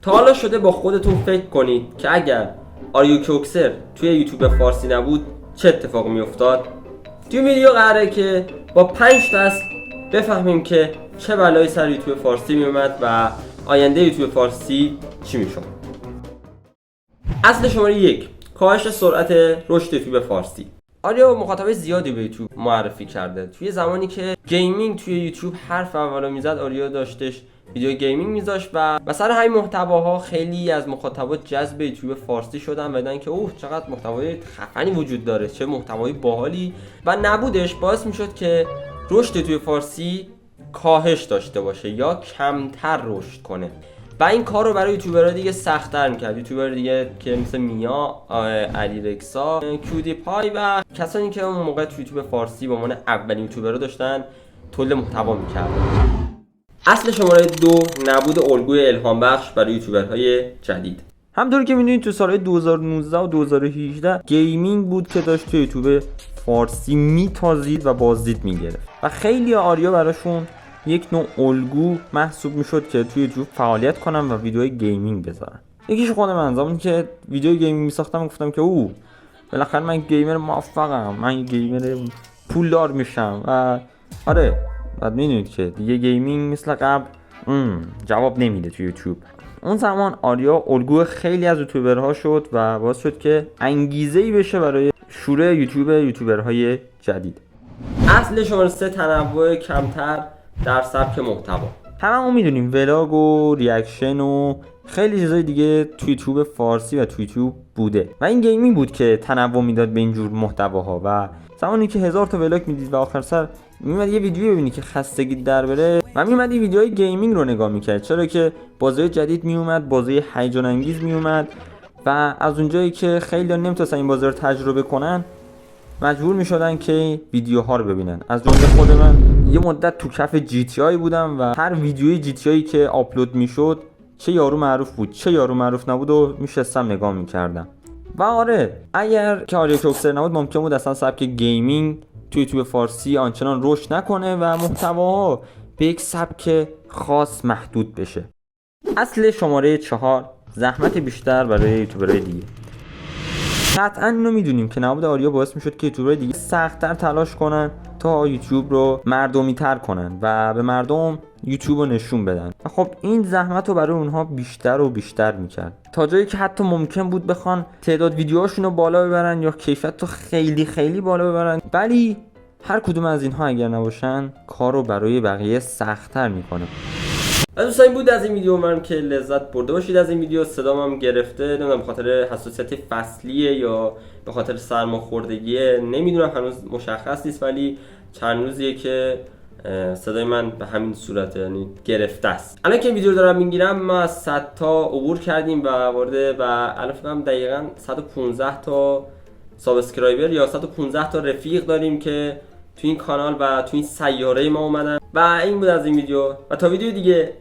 تا حالا شده با خودتون فکر کنید که اگر آریو کوکسر توی یوتیوب فارسی نبود چه اتفاقی میافتاد؟ توی ویدیو قراره که با 5 دست بفهمیم که چه بلایی سر یوتیوب فارسی میومد و آینده یوتیوب فارسی چی میشد. اصل شماره 1: کاهش سرعت رشد یوتیوب فارسی. آریا مخاطبای زیادی به یوتیوب معرفی کرده. توی زمانی که گیمینگ توی یوتیوب حرف اولو میزد، آریا داشتش ویدیو گیمینگ میذاشت و سر همین محتواها خیلی از مخاطبا جذب یوتیوب فارسی شدن و دیدن که اوه چقدر محتوای خفنی وجود داره، چه محتوای باحالی، و نبودش باعث میشد که رشد توی فارسی کاهش داشته باشه یا کمتر رشد کنه و این کار رو برای یوتیوبرها دیگه سخت‌تر می‌کرد. یوتیوبر دیگه که مثل میا، علی رکسا، کیودی پای و کسانی که اون موقع تو یوتیوب فارسی به عنوان اولین یوتیوبرها داشتن تولید محتوا می‌کردن. اصل شماره 2: نبود الگوی الهام بخش برای یوتیوبرهای جدید. همونطور که می‌دونید تو سال‌های 2019 و 2018 گیمینگ بود که داشت تو یوتیوب فارسی میتازید و بازدید می‌گرفت و خیلی آریا براشون یک نوع الگو محسوب میشد که توی یوتیوب فعالیت کنم و ویدیوهای گیمینگ بذارم. یکیش خودم من زمانی که ویدیو گیمینگ میساختم گفتم که بالاخره من گیمر موفقم، من گیمر پولدار میشم و آره بعد میدونید که دیگه گیمینگ مثل قبل جواب نمیده توی یوتیوب. اون زمان آریا الگو خیلی از یوتیوبرها شد و باعث شد که انگیزه‌ای بشه برای شروع یوتیوبرهای جدید. اصل شماره 3: تنوع کمتر در سبک محتوا. هممون میدونیم ولاگ و ریاکشن و خیلی چیزای دیگه توی یوتیوب فارسی و توی یوتیوب بوده و این گیمینگ بود که تنوع میداد به این جور محتواها و زمانی که 1000 تا ولاگ میدید و آخر سر میومد یه ویدیو ببینی که خستگی در بره و میومد این ویدیوهای گیمینگ رو نگاه میکرد، چرا که بازی جدید میومد، بازی هیجان انگیز میومد و از اونجایی که خیلی نمیتونستن این بازی رو تجربه کنن مجبور میشدن که ویدیوها رو ببینن. از جمله خود من یه مدت تو کف جی تی آی بودم و هر ویدیوی جی تی آی که آپلود میشد چه یارو معروف بود چه یارو معروف نبود و میشستم نگاه میکردم. و آره اگر که آریا کوکسر نبود ممکن بود اصلا سبک گیمینگ تو یوتیوب فارسی آنچنان رشد نکنه و محتواها به یک سبک خاص محدود بشه. اصل شماره 4: زحمت بیشتر برای یوتیوبرهای دیگه. قطعا اینو میدونیم که نبود آریا باعث میشد که یوتیوبرهای دیگه سخت‌تر تلاش کنن تا یوتیوب رو مردمی تر کنن و به مردم یوتیوب رو نشون بدن و خب این زحمت رو برای اونها بیشتر و بیشتر میکرد تا جایی که حتی ممکن بود بخوان تعداد ویدیوهاشون رو بالا ببرن یا کیفیت رو خیلی خیلی بالا ببرن، ولی هر کدوم از اینها اگر نباشن کار رو برای بقیه سخت‌تر میکنه. از دوستان این بود از این ویدیو، من که لذت برده باشید از این ویدیو. صدام هم گرفته، نمیدونم به خاطر حساسیت فصلیه یا به خاطر سرماخوردگیه، نمیدونم، هنوز مشخص نیست، ولی چند روزیه که صدای من به همین صورت یعنی گرفته است. الان که این ویدیو رو دارم میگیرم ما از 100 تا عبور کردیم و وارد و الان فکر کنم دقیقاً 115 تا سابسکرایبر یا 115 تا رفیق داریم که تو این کانال و تو این سیاره ما اومدن. و این بود از این ویدیو و تا ویدیو دیگه